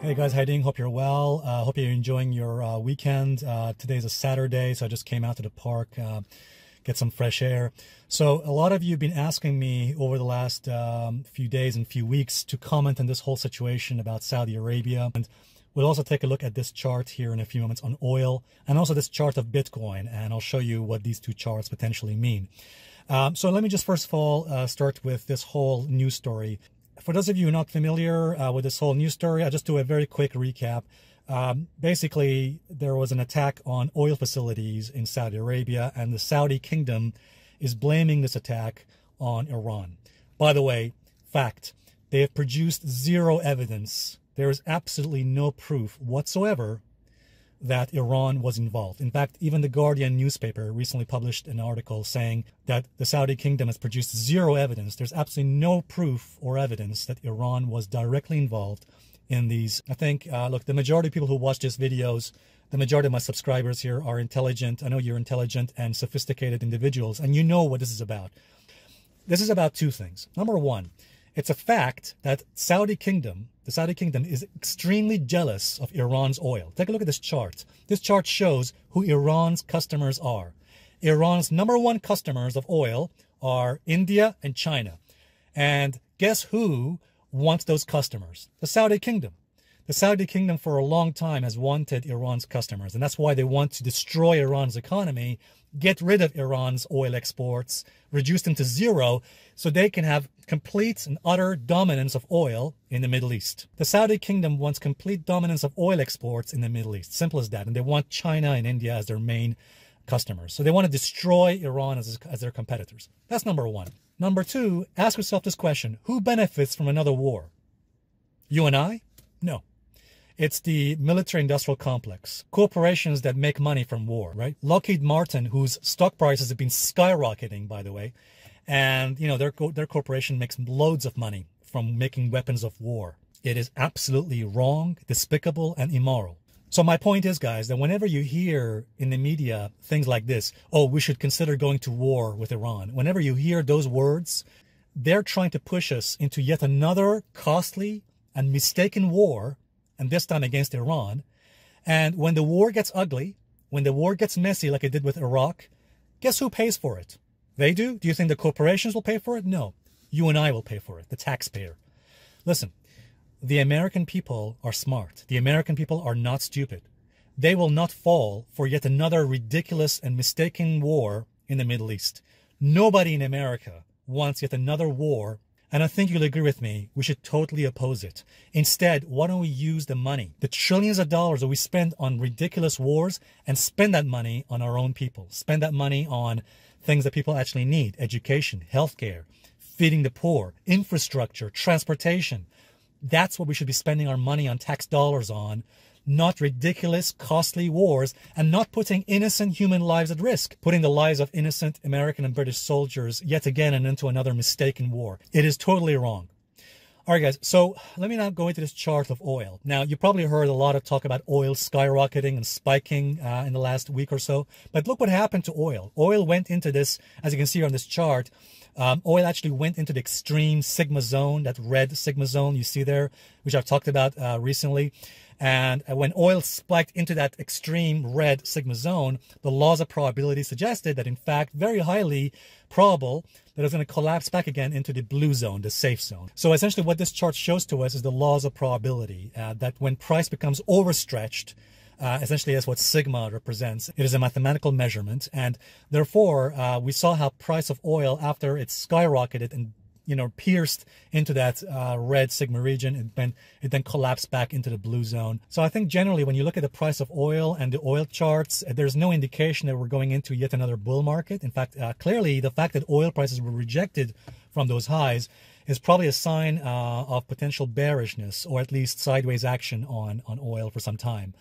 Hey guys, how you doing? Hope you're well. Hope you're enjoying your weekend. Today's a Saturday, so I just came out to the park, get some fresh air. So a lot of you have been asking me over the last few days and few weeks to comment on this whole situation about Saudi Arabia. And we'll also take a look at this chart here in a few moments on oil, and also this chart of Bitcoin, and I'll show you what these two charts potentially mean. So let me just first of all start with this whole news story. For those of you who are not familiar with this whole news story, I'll just do a very quick recap. Basically, there was an attack on oil facilities in Saudi Arabia, and the Saudi kingdom is blaming this attack on Iran. By the way, fact, they have produced zero evidence. There is absolutely no proof whatsoever that Iran was involved. In fact, even the Guardian newspaper recently published an article saying that the Saudi kingdom has produced zero evidence. There's absolutely no proof or evidence that Iran was directly involved in these. I think, look, the majority of people who watch these videos, the majority of my subscribers here are intelligent. I know you're intelligent and sophisticated individuals, and you know what this is about. This is about two things. Number one, it's a fact that the Saudi kingdom is extremely jealous of Iran's oil. Take a look at this chart. This chart shows who Iran's customers are. Iran's number one customers of oil are India and China. And guess who wants those customers? The Saudi kingdom. The Saudi kingdom for a long time has wanted Iran's customers, and that's why they want to destroy Iran's economy, get rid of Iran's oil exports, reduce them to zero, so they can have complete and utter dominance of oil in the Middle East. The Saudi kingdom wants complete dominance of oil exports in the Middle East. Simple as that. And they want China and India as their main customers. So they want to destroy Iran as their competitors. That's number one. Number two, ask yourself this question. Who benefits from another war? You and I? No. It's the military-industrial complex, corporations that make money from war, right? Lockheed Martin, whose stock prices have been skyrocketing, by the way, and you know their corporation makes loads of money from making weapons of war. It is absolutely wrong, despicable, and immoral. So my point is, guys, that whenever you hear in the media things like this, oh, we should consider going to war with Iran, whenever you hear those words, they're trying to push us into yet another costly and mistaken war, and this time against Iran. And when the war gets ugly, when the war gets messy like it did with Iraq, guess who pays for it? They do? Do you think the corporations will pay for it? No. You and I will pay for it, the taxpayer. Listen, the American people are smart. The American people are not stupid. They will not fall for yet another ridiculous and mistaken war in the Middle East. Nobody in America wants yet another war. And I think you'll agree with me, we should totally oppose it. Instead, why don't we use the money, the trillions of dollars that we spend on ridiculous wars, and spend that money on our own people. Spend that money on things that people actually need: education, healthcare, feeding the poor, infrastructure, transportation. That's what we should be spending our money on, tax dollars on, not ridiculous, costly wars, and not putting innocent human lives at risk, putting the lives of innocent American and British soldiers yet again and into another mistaken war. It is totally wrong. All right, guys, so let me now go into this chart of oil. Now, you probably heard a lot of talk about oil skyrocketing and spiking in the last week or so, but look what happened to oil. Oil went into this, as you can see on this chart, oil actually went into the extreme sigma zone, that red sigma zone you see there, which I've talked about recently. And when oil spiked into that extreme red sigma zone, the laws of probability suggested that, in fact, very highly probable that it's going to collapse back again into the blue zone, the safe zone. So essentially what this chart shows to us is the laws of probability, that when price becomes overstretched, essentially that's what sigma represents. It is a mathematical measurement, and therefore we saw how price of oil, after it skyrocketed and pierced into that red sigma region, it then collapsed back into the blue zone. So I think generally when you look at the price of oil and the oil charts, there's no indication that we're going into yet another bull market. In fact, clearly the fact that oil prices were rejected from those highs is probably a sign of potential bearishness, or at least sideways action on oil for some time.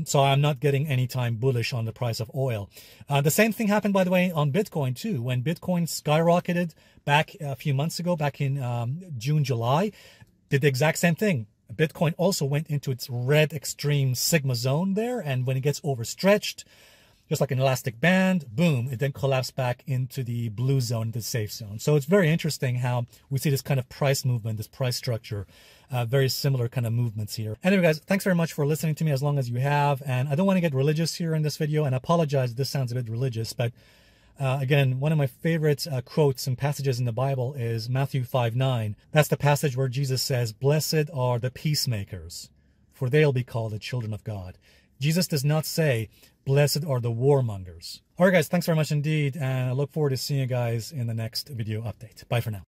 So I'm not getting any time bullish on the price of oil. The same thing happened, by the way, on Bitcoin too. When Bitcoin skyrocketed back a few months ago, back in June, July, did the exact same thing. Bitcoin also went into its red extreme sigma zone there. And when it gets overstretched, just like an elastic band, boom, it then collapsed back into the blue zone, the safe zone. So it's very interesting how we see this kind of price movement, this price structure, very similar kind of movements here. Anyway, guys, thanks very much for listening to me as long as you have. And I don't want to get religious here in this video, and I apologize if this sounds a bit religious, but again, one of my favorite quotes and passages in the Bible is Matthew 5:9. That's the passage where Jesus says, "Blessed are the peacemakers, for they'll be called the children of God." Jesus does not say, "Blessed are the warmongers." All right, guys, thanks very much indeed, and I look forward to seeing you guys in the next video update. Bye for now.